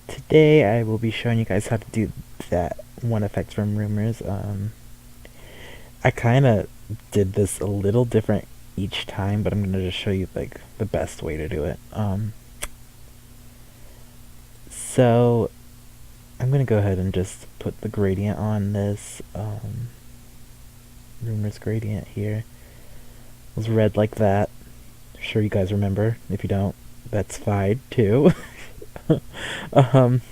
Today I will be showing you guys how to do that one effect from Rumors. I kind of did this a little different each time, but I'm going to just show you like the best way to do it. So I'm going to go ahead and just put the gradient on this Rumors gradient here. It was red like that. Sure you guys remember. If you don't, that's fine too. um,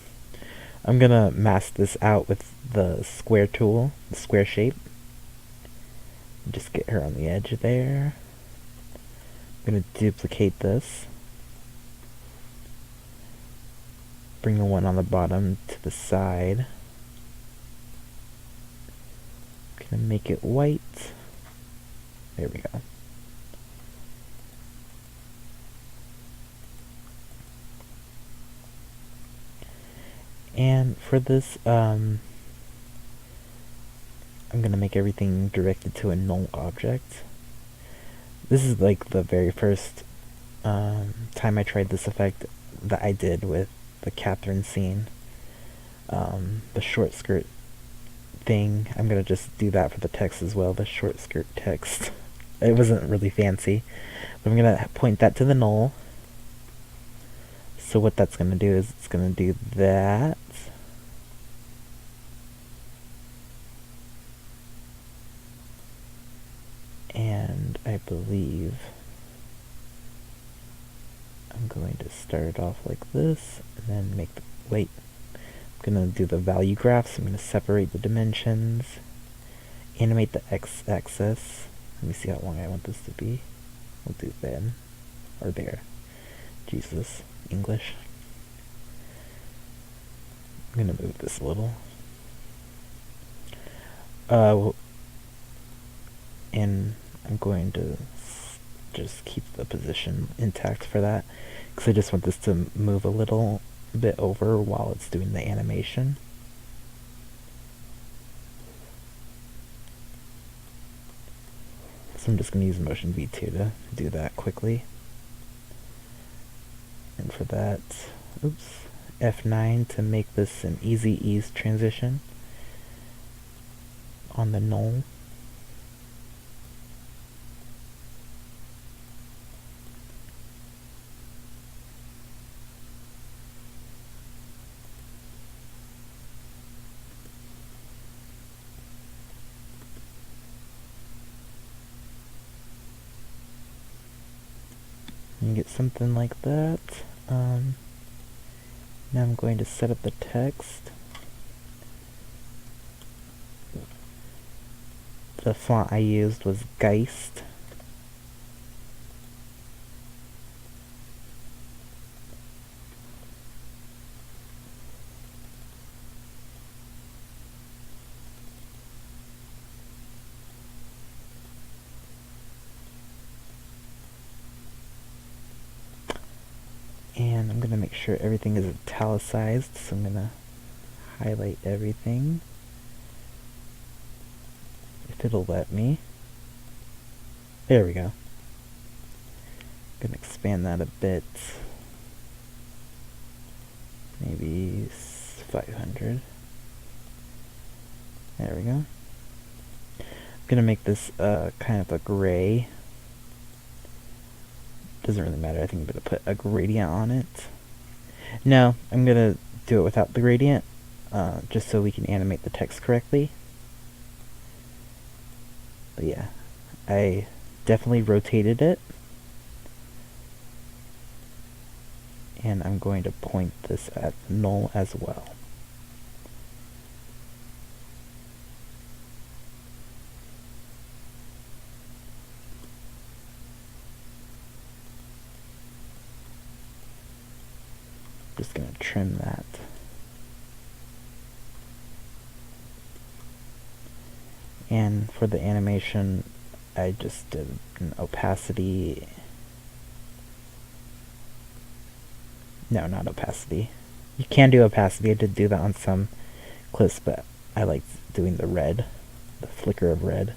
I'm gonna mask this out with the square tool, the square shape. Just get her on the edge there. I'm gonna duplicate this. Bring the one on the bottom to the side. Gonna make it white. There we go. And for this, I'm gonna make everything directed to a null object. This is like the very first time I tried this effect that I did with the Catherine scene. The short skirt thing, I'm gonna just do that for the text as well, the short skirt text. It wasn't really fancy. But I'm gonna point that to the null. So what that's gonna do is it's gonna do that. And I believe I'm going to start it off like this, and then make the, wait, I'm gonna do the value graphs. I'm gonna separate the dimensions, animate the x-axis. Let me see how long I want this to be. We'll do then, or there. Jesus, English. I'm gonna move this a little. And I'm going to just keep the position intact for that, because I just want this to move a little bit over while it's doing the animation. So I'm just going to use Motion V2 to do that quickly. And for that, oops, F9 to make this an easy ease transition on the null. And get something like that. Now I'm going to set up the text. The font I used was Geist. And I'm going to make sure everything is italicized, so I'm going to highlight everything, if it'll let me. There we go. I'm going to expand that a bit, maybe 500. There we go. I'm going to make this kind of a gray. Doesn't really matter, I think I'm going to put a gradient on it. No, I'm going to do it without the gradient, just so we can animate the text correctly. But yeah, I definitely rotated it. And I'm going to point this at null as well. Just going to trim that. And for the animation, I just did an opacity. No, not opacity. You can do opacity. I did do that on some clips, but I like doing the red, the flicker of red.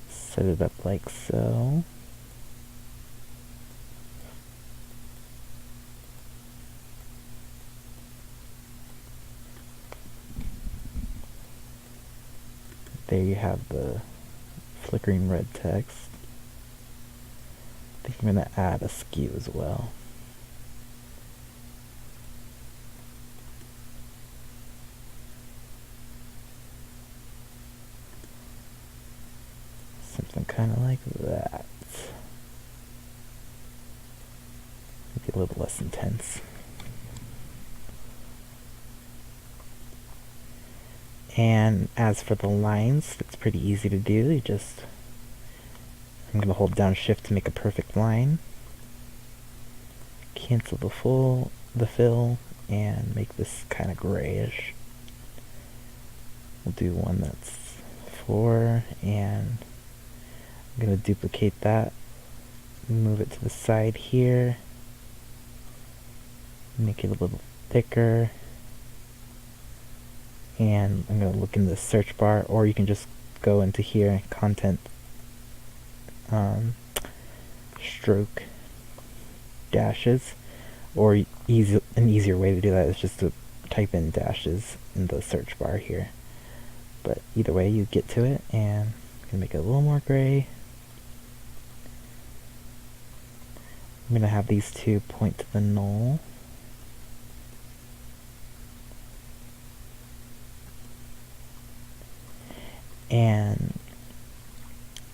Set it up like so. There you have the flickering red text. I think I'm going to add a skew as well. Something kind of like that. Maybe a little less intense. And as for the lines, it's pretty easy to do. I'm going to hold down shift to make a perfect line. Cancel the fill, and make this kind of grayish. We'll do one that's 4, and I'm going to duplicate that, move it to the side here, make it a little thicker, and I'm going to look in the search bar, or you can just go into here, content, stroke dashes, or an easier way to do that is just to type in dashes in the search bar here. But either way, you get to it, and I'm going to make it a little more gray. I'm going to have these two point to the null. And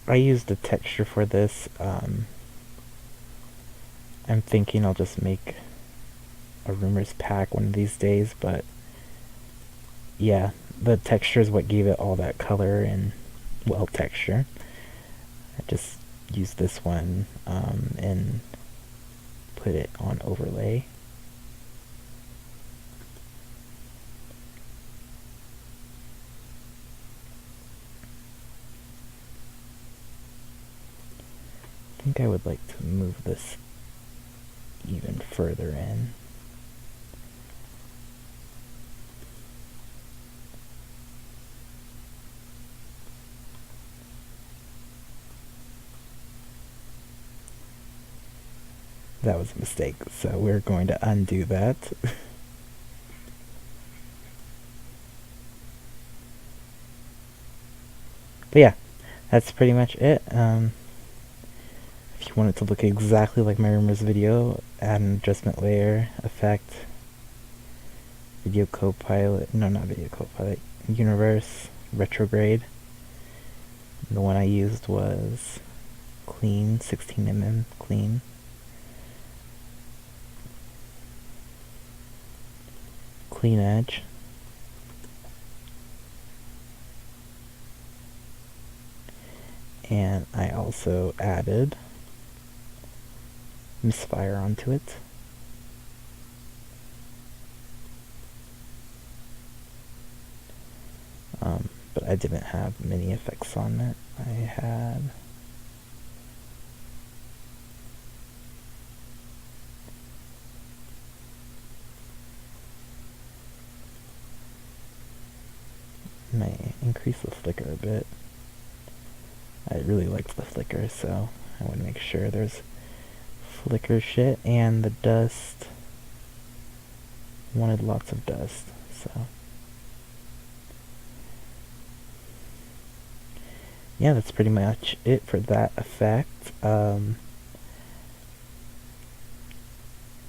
I used a texture for this. I'm thinking I'll just make a rumors pack one of these days, but yeah, the texture is what gave it all that color and, well, texture. I just used this one and put it on overlay. I think I would like to move this even further in. That was a mistake, so we're going to undo that. But yeah, that's pretty much it. If you want it to look exactly like my rumors video, add an adjustment layer, effect, video copilot, no, not video copilot, universe, retrograde. The one I used was clean, 16mm clean. Clean edge. And I also added misfire onto it. But I didn't have many effects on it. I had may increase the flicker a bit. I really liked the flicker, so I want to make sure there's flicker shit, and the dust. Wanted lots of dust, so yeah, that's pretty much it for that effect.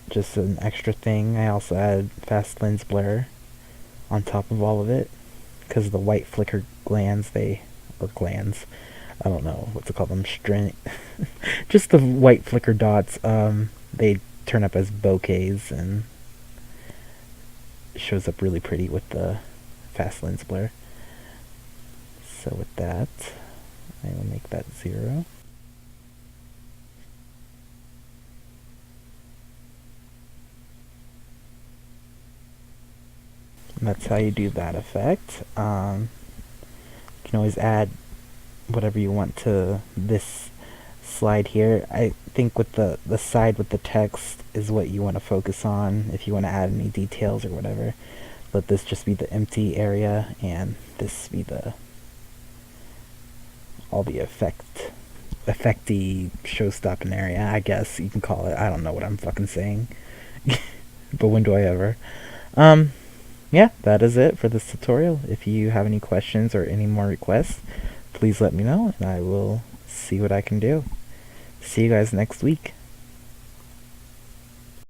Just an extra thing, I also added fast lens blur on top of all of it, because the white flicker glands, I don't know what to call them, just the white flicker dots, they turn up as bokehs, and it shows up really pretty with the fast lens blur. So with that, I will make that 0. And that's how you do that effect. You can always add whatever you want to this slide here. I think with the side with the text is what you want to focus on if you want to add any details or whatever. Let this just be the empty area, and this be all the effecty show-stopping area, I guess you can call it. I don't know what I'm fucking saying. But when do I ever? yeah, that is it for this tutorial. If you have any questions or any more requests, please let me know and I will see what I can do. See you guys next week.